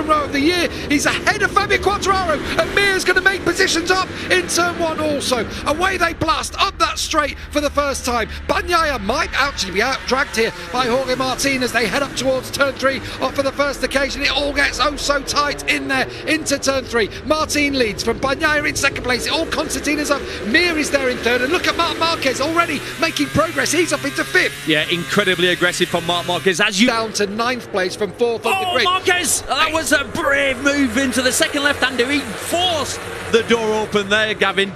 second row of the year. He's ahead of Fabio Quartararo, and Mir's going to make positions up in turn 1 also. Away they blast up that straight for the first time. Bagnaia might actually be out-dragged here by Jorge Martin as they head up towards turn 3 for the first occasion. It all gets oh so tight in there into turn 3. Martin leads from Bagnaia in second place. It all concertinas up. Mir is there in third, and look at Marc Marquez already making progress. He's up into 5th. Yeah, incredibly aggressive from Marc Marquez. As you down to 9th place from 4th on the grid. Marquez! That was a brave move into the second left-hander. He forced the door open there, Gavin.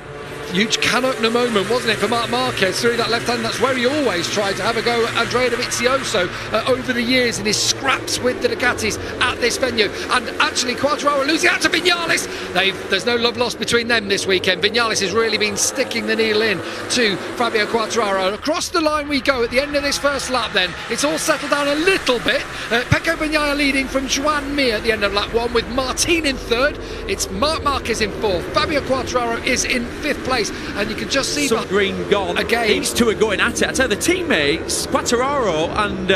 Huge can opener moment, wasn't it, for Marc Marquez through that left hand. That's where he always tried to have a go at Andrea Dovizioso over the years in his scraps with the Ducatis at this venue. And actually, Quartararo losing out to Vinales. There's no love lost between them this weekend. Vinales has really been sticking the needle in to Fabio Quartararo. Across the line we go at the end of this first lap then. It's all settled down a little bit. Pecco Bagnaia leading from Joan Mir at the end of lap 1 with Martin in 3rd. It's Marc Marquez in 4th. Fabio Quartararo is in 5th place. And you can just see some green gone. Again. These two are going at it. I tell you, the teammates, Quartararo and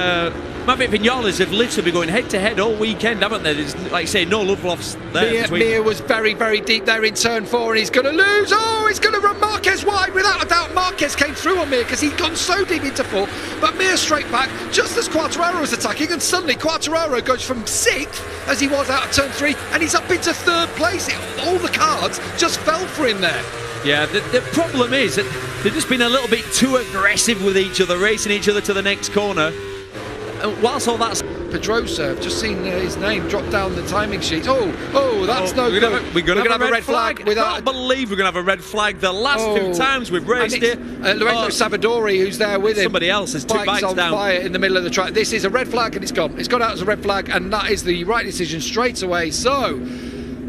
Maverick Vinales, have literally been going head to head all weekend, haven't they? There's, like I say, no love lost there. Mir was very, very deep there in turn 4, and he's going to lose. Oh, he's going to run Marquez wide. Without a doubt, Marquez came through on Mir because he'd gone so deep into 4. But Mir straight back just as Quartararo was attacking, and suddenly Quartararo goes from 6th as he was out of turn 3, and he's up into 3rd place. All the cards just fell for him there. Yeah, the problem is that they've just been a little bit too aggressive with each other, racing each other to the next corner. Whilst all that's... Pedrosa, I've just seen his name drop down the timing sheet. Oh, that's no good. We're going to have a red flag. I can't believe we're going to have a red flag. The last 2 times we've raced it. Lorenzo Savadori, who's there with him. Somebody else has 2 bikes on down. Fire in the middle of the track. This is a red flag, and it's gone. It's gone out as a red flag, and that is the right decision straight away. So...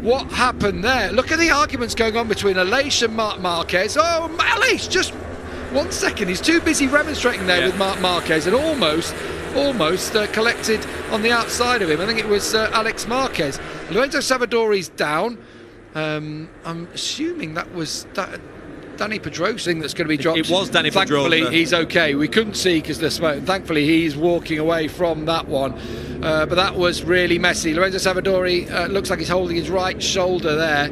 what happened there? Look at the arguments going on between Aleix and Marc Marquez. Oh, Aleix, just 1 second. He's too busy remonstrating there with Marc Marquez, and almost collected on the outside of him. I think it was Alex Marquez. Lorenzo Savadori's down. I'm assuming that was Dani Pedrosa that's going to be dropped. It was Dani Pedrosa. Thankfully, he's okay. We couldn't see because the smoke. Thankfully, he's walking away from that one. But that was really messy. Lorenzo Savadori looks like he's holding his right shoulder there.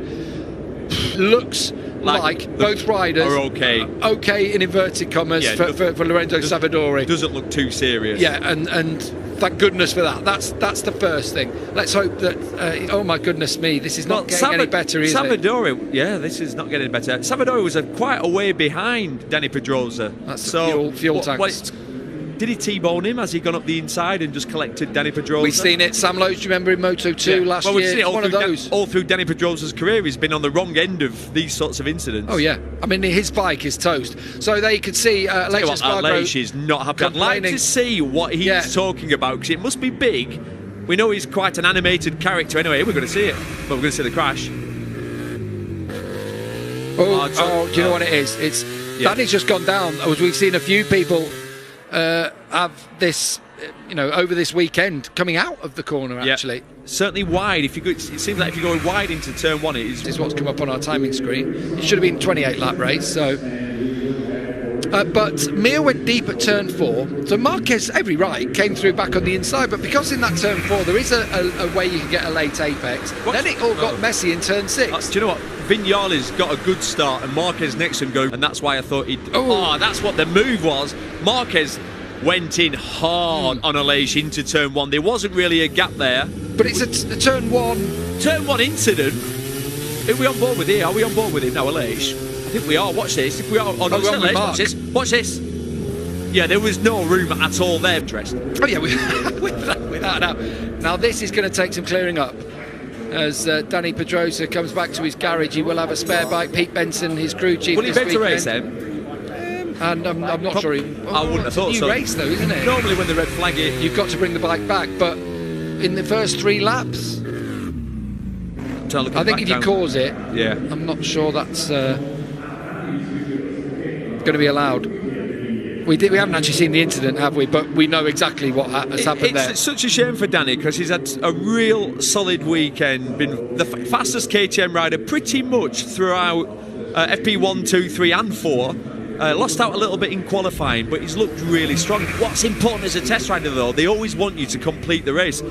Looks like both riders are okay. Okay in inverted commas for Lorenzo Savadori. Doesn't look too serious. Yeah, and thank goodness for that. That's the first thing. Let's hope that. Oh my goodness me, this is not getting any better, is it? Savadori, yeah, this is not getting better. Savadori was quite a way behind Dani Pedrosa. That's the fuel tanks. Did he T-bone him? Has he gone up the inside and just collected Dani Pedrosa? We've seen it. Sam Loach, do you remember in Moto 2 last year? We've seen it one of those. All through Dani Pedrosa's career, he's been on the wrong end of these sorts of incidents. Oh yeah, I mean his bike is toast. So they could see Aleix is not happy. I'd like to see what he's talking about, because it must be big. We know he's quite an animated character anyway. We're going to see it, but we're going to see the crash. Do you know what it is? It's Dani's just gone down. We've seen a few people have this, over this weekend coming out of the corner. Actually, certainly wide. It seems like if you're going wide into turn 1, this is what's come up on our timing screen. It should have been 28 lap race. So, but Mir went deep at turn 4. So Marquez, every right, came through back on the inside. But because in that turn 4 there is a way you can get a late apex. Then it all got messy in turn 6. Do you know what? Vinales got a good start, and Marquez next to him and that's why I thought he'd... that's what the move was. Marquez went in hard on Aleix into turn 1. There wasn't really a gap there. But it's a turn 1... Turn 1 incident. Are we on board with it? Are we on board with it now, Aleix? I think we are. Watch this. If we are... watch this. Watch this. Yeah, there was no room at all there, Trest. Oh yeah, without a doubt. Now this is going to take some clearing up. As Dani Pedrosa comes back to his garage, he will have a spare bike. Pete Benson, his crew chief, will he bet to race then? And I'm not sure. I wouldn't have thought so. It's a new race though, isn't it? Normally when the red flag is, you've got to bring the bike back. But in the first 3 laps, I think if you cause it, I'm not sure that's going to be allowed. We haven't actually seen the incident, have we? But we know exactly what has happened there. It's such a shame for Dani, because he's had a real solid weekend, been the fastest KTM rider pretty much throughout FP1, 2, 3 and 4. Lost out a little bit in qualifying, but he's looked really strong. What's important as a test rider though, they always want you to complete the race.